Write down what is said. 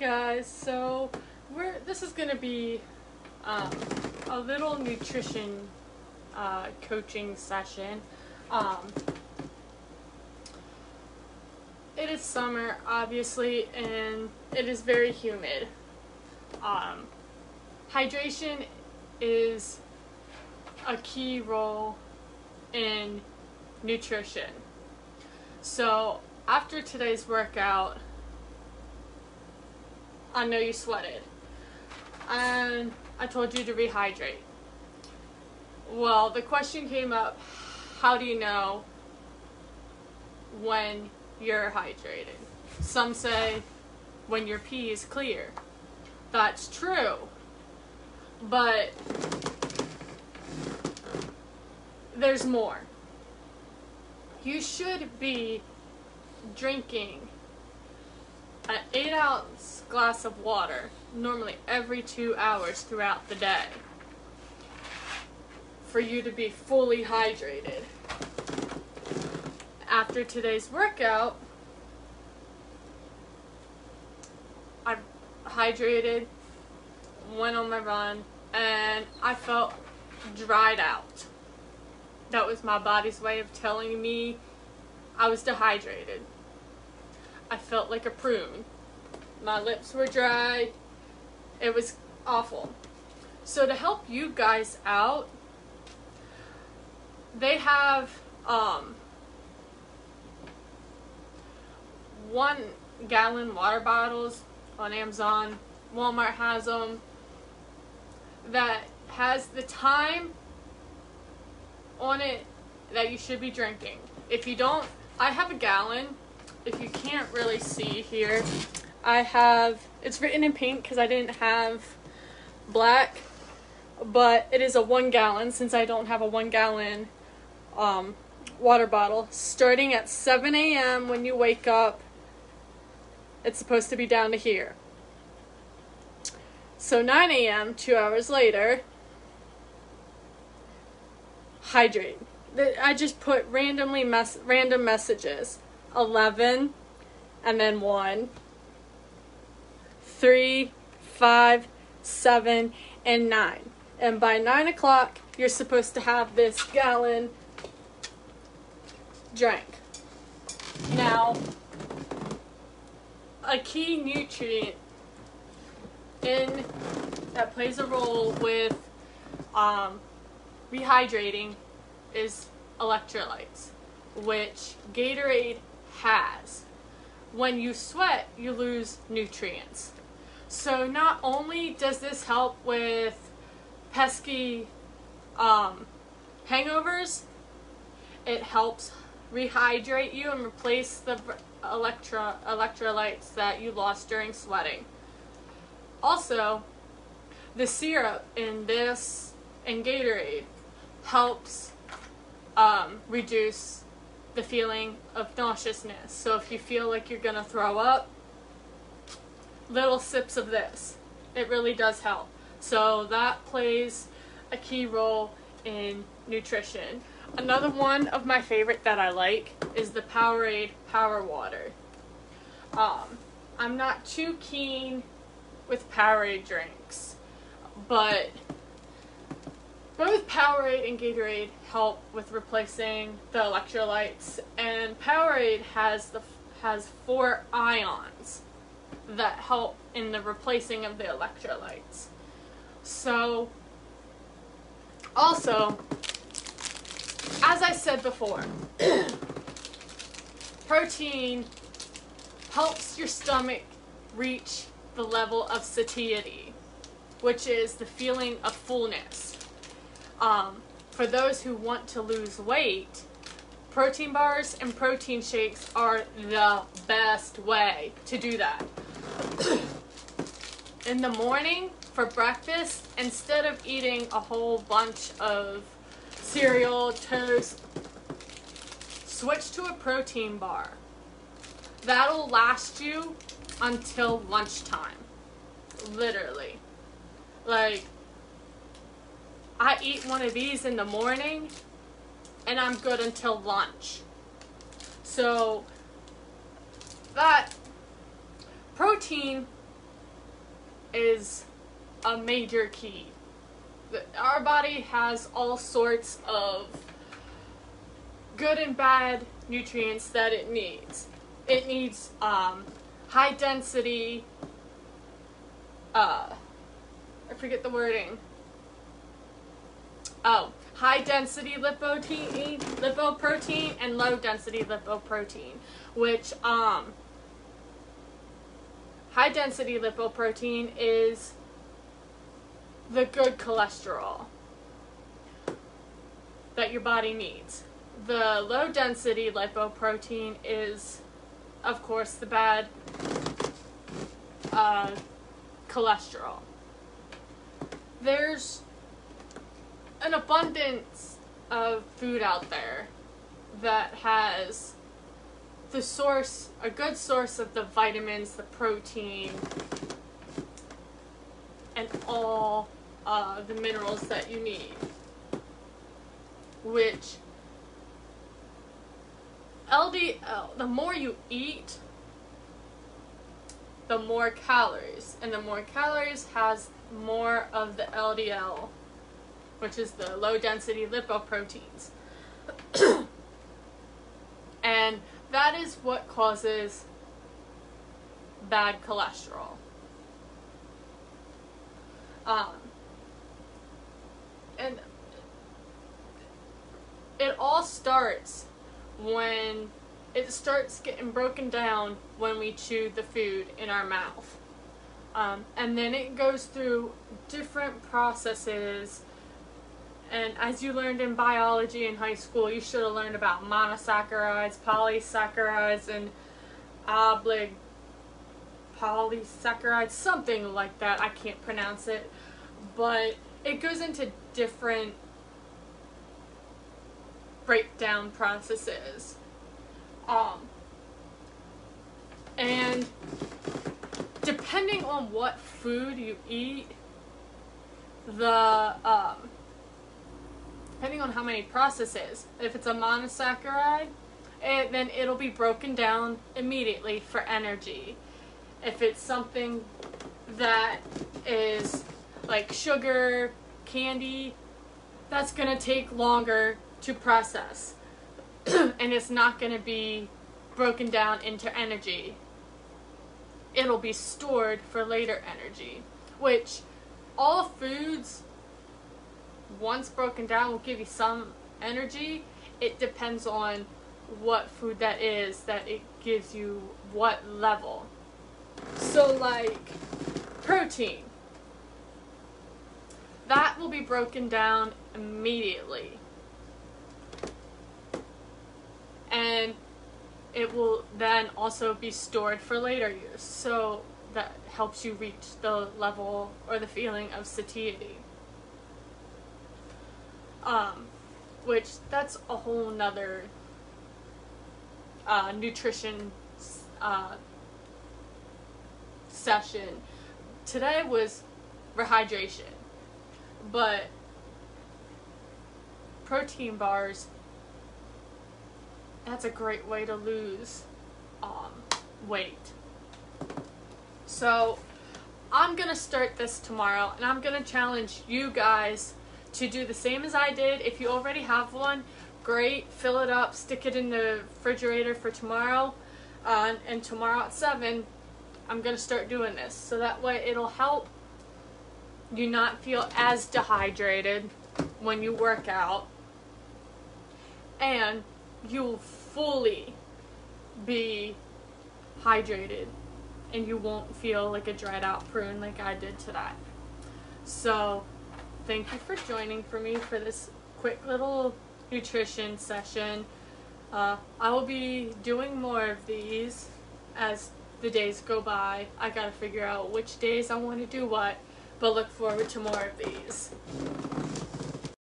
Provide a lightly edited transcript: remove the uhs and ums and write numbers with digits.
guys, so this is going to be a little nutrition coaching session. It is summer, obviously, and it is very humid. Hydration is a key role in nutrition. So after today's workout, I know you sweated, and I told you to rehydrate. Well, the question came up, how do you know when you're hydrated? Some say when your pee is clear. That's true, but there's more. You should be drinking an 8-ounce glass of water normally every 2 hours throughout the day for you to be fully hydrated. After today's workout, I hydrated, went on my run, and I felt dried out. That was my body's way of telling me I was dehydrated. I felt like a prune. My lips were dry. It was awful. So to help you guys out, they have 1-gallon water bottles on Amazon. Walmart has them. That has the time on it that you should be drinking. If you don't, I have a gallon. If you can't really see here, it's written in pink because I didn't have black, but it is a 1 gallon since I don't have a 1-gallon water bottle. Starting at 7 a.m. when you wake up, it's supposed to be down to here. So 9 a.m., 2 hours later, hydrate. I just put random messages. 11, and then 1, 3, 5, 7, and 9. And by 9 o'clock, you're supposed to have this gallon drank. Now, a key nutrient that plays a role with rehydrating is electrolytes, which Gatorade has. When you sweat, you lose nutrients. So not only does this help with pesky hangovers, it helps rehydrate you and replace the electrolytes that you lost during sweating. Also, the syrup in Gatorade helps reduce the feeling of nauseousness. So if you feel like you're gonna throw up, little sips of this. It really does help. So that plays a key role in nutrition. Another one of my favorite that I like is the Powerade Power Water. I'm not too keen with Powerade drinks, but both Powerade and Gatorade help with replacing the electrolytes, and Powerade has 4 ions that help in the replacing of the electrolytes. So, also, as I said before, protein helps your stomach reach the level of satiety, which is the feeling of fullness. For those who want to lose weight, protein bars and protein shakes are the best way to do that. In the morning for breakfast, instead of eating a whole bunch of cereal, toast, switch to a protein bar. That'll last you until lunchtime. Literally. Like, I eat one of these in the morning and I'm good until lunch. So that protein is a major key. Our body has all sorts of good and bad nutrients that it needs. It needs high density, I forget the wording. Oh, high density lipoprotein and low density lipoprotein, which high density lipoprotein is the good cholesterol that your body needs. The low density lipoprotein is, of course, the bad cholesterol. There's an abundance of food out there that has a good source of the vitamins, the protein, and all the minerals that you need, which LDL, the more you eat, the more calories, and the more calories has more of the LDL, which is the low density lipoproteins. And that is what causes bad cholesterol. And it all starts when it starts getting broken down when we chew the food in our mouth. And then it goes through different processes. And as you learned in biology in high school, you should have learned about monosaccharides, polysaccharides, and polysaccharides, something like that. I can't pronounce it. But it goes into different breakdown processes. And depending on what food you eat, depending on how many processes, if it's a monosaccharide, then it'll be broken down immediately for energy. If it's something that is like sugar, candy, that's going to take longer to process. And it's not going to be broken down into energy. It'll be stored for later energy, which all foods, once broken down, will give you some energy. It depends on what food that is, that it gives you what level. So like protein, that will be broken down immediately. And it will then also be stored for later use. So that helps you reach the level or the feeling of satiety. Which that's a whole nother nutrition session. Today was rehydration, but protein bars, that's a great way to lose weight. So I'm gonna start this tomorrow, and I'm gonna challenge you guys to do the same as I did. If you already have one, great, fill it up, stick it in the refrigerator for tomorrow, and tomorrow at 7 I'm gonna start doing this, so that way it'll help you not feel as dehydrated when you work out, and you'll fully be hydrated and you won't feel like a dried out prune like I did today. So thank you for joining me for this quick little nutrition session. I will be doing more of these as the days go by. I gotta figure out which days I want to do what, but look forward to more of these.